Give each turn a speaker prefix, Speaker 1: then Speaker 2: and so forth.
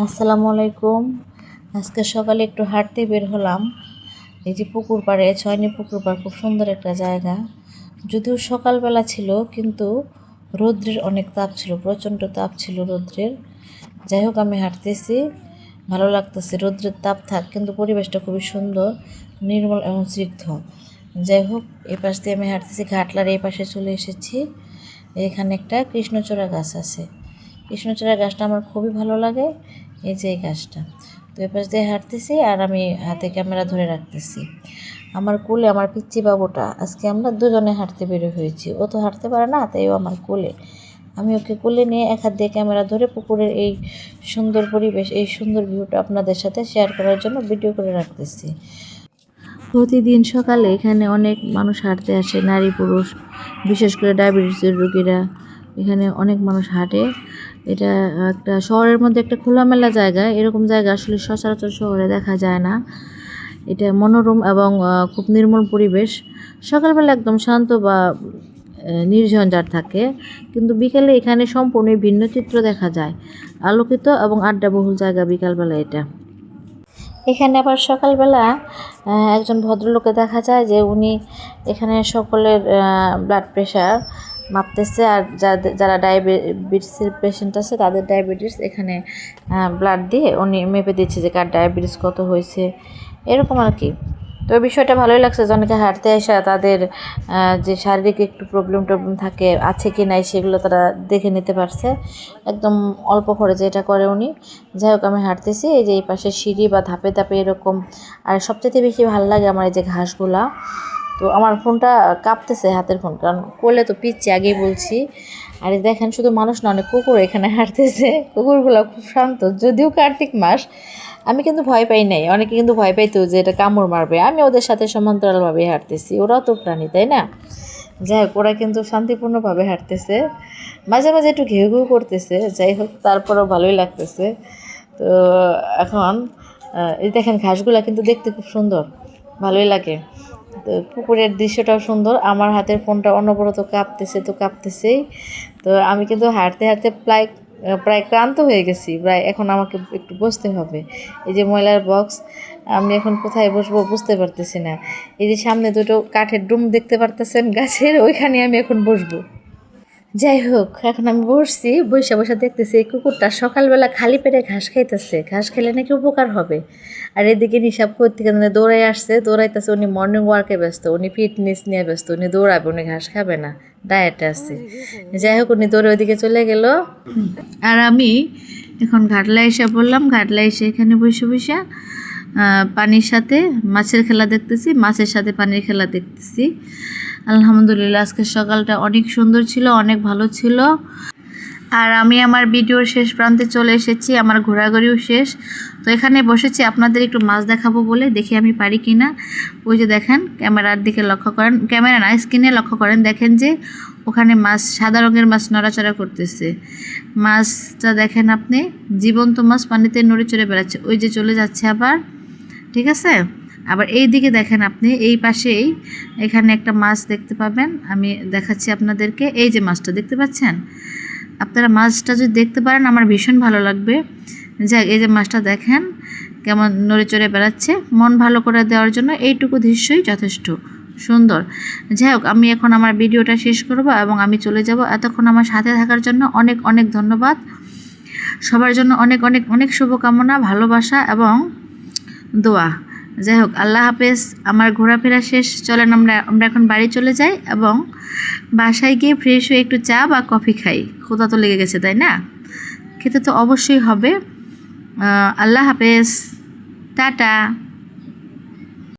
Speaker 1: আসসালামু আলাইকুম। আজকে সকালে একটু হাঁটতে বের হলাম। এই যে পুকুর পাড়ে, ছয়নি পুকুর পাড়, খুব সুন্দর একটা জায়গা। যদিও সকালবেলা ছিল, কিন্তু রৌদ্রের অনেক তাপ ছিল, প্রচণ্ড তাপ ছিল রৌদ্রের। যাই হোক, আমি হাঁটতেছি, ভালো লাগতেছে। রৌদ্রের তাপ থাক, কিন্তু পরিবেশটা খুবই সুন্দর, নির্মল এবং স্নিগ্ধ। যাই হোক, এই পাশ দিয়ে আমি হাঁটতেছি, ঘাটলার এই পাশে চলে এসেছি। এখানে একটা কৃষ্ণচূড়া গাছ আছে। কৃষ্ণচূড়া গাছটা আমার খুবই ভালো লাগে। এই যে এই গাছটা, তো এ পাশ দিয়ে হাঁটতেছি আর আমি হাতে ক্যামেরা ধরে রাখতেছি। আমার কোলে আমার পিচ্চি বাবুটা, আজকে আমরা দুজনে হাঁটতে বের হয়েছি। ও তো হাঁটতে পারে না, তাই ও আমার কোলে। আমি ওকে কোলে নিয়ে এক হাত দিয়ে ক্যামেরা ধরে পুকুরের এই সুন্দর পরিবেশ, এই সুন্দর ভিউটা আপনাদের সাথে শেয়ার করার জন্য ভিডিও করে রাখতেছি। প্রতিদিন সকালে এখানে অনেক মানুষ হাঁটতে আসে, নারী পুরুষ, বিশেষ করে ডায়াবেটিসের রোগীরা। এখানে অনেক মানুষ হাঁটে। এটা একটা শহরের মধ্যে একটা খোলামেলা জায়গা। এরকম জায়গা আসলে সচরাচর শহরে দেখা যায় না। এটা মনোরম এবং খুব নির্মল পরিবেশ। সকালবেলা একদম শান্ত বা নির্ঝঞ্ঝাট থাকে, কিন্তু বিকেলে এখানে সম্পূর্ণ ভিন্ন চিত্র দেখা যায়। আলোকিত এবং আড্ডাবহুল জায়গা বিকালবেলা এটা। এখানে আবার সকালবেলা একজন ভদ্রলোকে দেখা যায় যে উনি এখানে সকলের ব্লাড প্রেশার মাপতেছে। আর যারা ডায়াবেটিসের পেশেন্ট আছে তাদের ডায়াবেটিস এখানে ব্লাড দিয়ে উনি মেপে দিচ্ছে যে কার ডায়াবেটিস কত হয়েছে, এরকম আর কি। তো বিষয়টা ভালোই লাগছে যে অনেকে হাঁটতে আসা তাদের যে শারীরিক একটু প্রবলেম থাকে আছে কি নাই সেগুলো তারা দেখে নিতে পারছে একদম অল্প খরচে। এটা করে উনি। যাই হোক, আমি হাঁটতেছি, এই যে এই পাশে সিঁড়ি বা ধাপে ধাপে এরকম। আর সবচেয়ে বেশি ভালো লাগে আমার এই যে ঘাসগুলা। তো আমার ফোনটা কাঁপতেছে, হাতের ফোন, কারণ কোলে তো পিচ্ছি, আগেই বলছি। আর দেখেন, শুধু মানুষ না, অনেক কুকুর এখানে হাঁটতেছে। কুকুরগুলো খুব শান্ত, যদিও কার্তিক মাস। আমি কিন্তু ভয় পাই নাই। অনেকে কিন্তু ভয় পাইতো যে এটা কামড় মারবে। আমি ওদের সাথে সমান্তরালভাবে হাঁটতেছি, ওরাও তো প্রাণী, তাই না? যাই হোক, ওরা কিন্তু শান্তিপূর্ণভাবে হাঁটতেছে, মাঝে মাঝে একটু ঘেউ ঘেউ করতেছে। যাই হোক, তারপরেও ভালোই লাগতেছে। তো এখন এই দেখেন, ঘাসগুলা কিন্তু দেখতে খুব সুন্দর, ভালোই লাগে। তো পুকুরের দৃশ্যটাও সুন্দর। আমার হাতের ফোনটা অনবরত কাঁপতেছে, তো কাঁপতেছেই। তো আমি কিন্তু হাঁটতে হাঁটতে প্রায় ক্লান্ত হয়ে গেছি। এখন আমাকে একটু বসতে হবে। এই যে ময়লার বক্স, আমি এখন কোথায় বসবো বুঝতে পারতেছি না। এই যে সামনে দুটো কাঠের ডুম দেখতে পারতেছেন গাছের, ওইখানে আমি এখন বসবো। যাই হোক, এখন আমি বসছি, বসে বসে দেখতেছি এই কুকুরটা সকালবেলা খালি পেটে ঘাস খাইতেছে। ঘাস খেলে নাকি উপকার হবে। আর এদিকে নিশাব করতে গেলে দৌড়াই আসছে, দৌড়াইতেছে। উনি মর্নিং ওয়ার্কে ব্যস্ত, উনি ফিটনেস নিয়ে ব্যস্ত, উনি দৌড়াবে, উনি ঘাস খাবে না, ডায়েটে আছে। যাই হোক, উনি দৌড়ে ওইদিকে চলে গেল। আর আমি এখন ঘাটলা এসে বললাম, ঘাটলা এসে এখানে বসে বসে পানির সাথে মাছের খেলা দেখতেছি, মাছের সাথে পানির খেলা দেখতেছি। আলহামদুলিল্লাহ, আজকের সকালটা অনেক সুন্দর ছিল, অনেক ভালো ছিল। আর আমি আমার ভিডিওর শেষ প্রান্তে চলে এসেছি, আমার ঘোরাঘুরিও শেষ। তো এখানে বসেছি আপনাদের একটু মাছ দেখাবো বলে, দেখি আমি পারি কি না। ওই যে দেখেন, ক্যামেরার দিকে লক্ষ্য করেন, ক্যামেরা না, স্ক্রিনে লক্ষ্য করেন, দেখেন যে ওখানে মাছ, সাদা রঙের মাছ নড়াচড়া করতেছে। মাছটা দেখেন আপনি, জীবন্ত মাছ পানিতে নড়ে চড়ে বেড়াচ্ছে। ওই যে চলে যাচ্ছে আবার, ঠিক আছে। আবার এই দিকে দেখেন আপনি, এই পাশেই এখানে একটা মাছ দেখতে পাবেন, আমি দেখাচ্ছি আপনাদেরকে। এই যে মাছটা দেখতে পাচ্ছেন, আপনারা মাছটা যদি দেখতে পারেন আমার ভীষণ ভালো লাগবে। যাক, এই যে মাছটা দেখেন কেমন নড়ে চড়ে বেড়াচ্ছে। মন ভালো করে দেওয়ার জন্য এইটুকু দৃশ্যই যথেষ্ট সুন্দর। যাই হোক, আমি এখন আমার ভিডিওটা শেষ করব এবং আমি চলে যাব। এতক্ষণ আমার সাথে থাকার জন্য অনেক অনেক ধন্যবাদ। সবার জন্য অনেক অনেক অনেক শুভকামনা, ভালোবাসা এবং দোয়া। যাই হোক, আল্লাহ হাফেজ। আমার ঘোরাফেরা শেষ, চলেন আমরা এখন বাড়ি চলে যাই এবং বাসায় গিয়ে ফ্রেশ হয়ে একটু চা বা কফি খাই। ক্ষুধা তো লেগে গেছে, তাই না? খেতে তো অবশ্যই হবে। আল্লাহ হাফেজ, টাটা।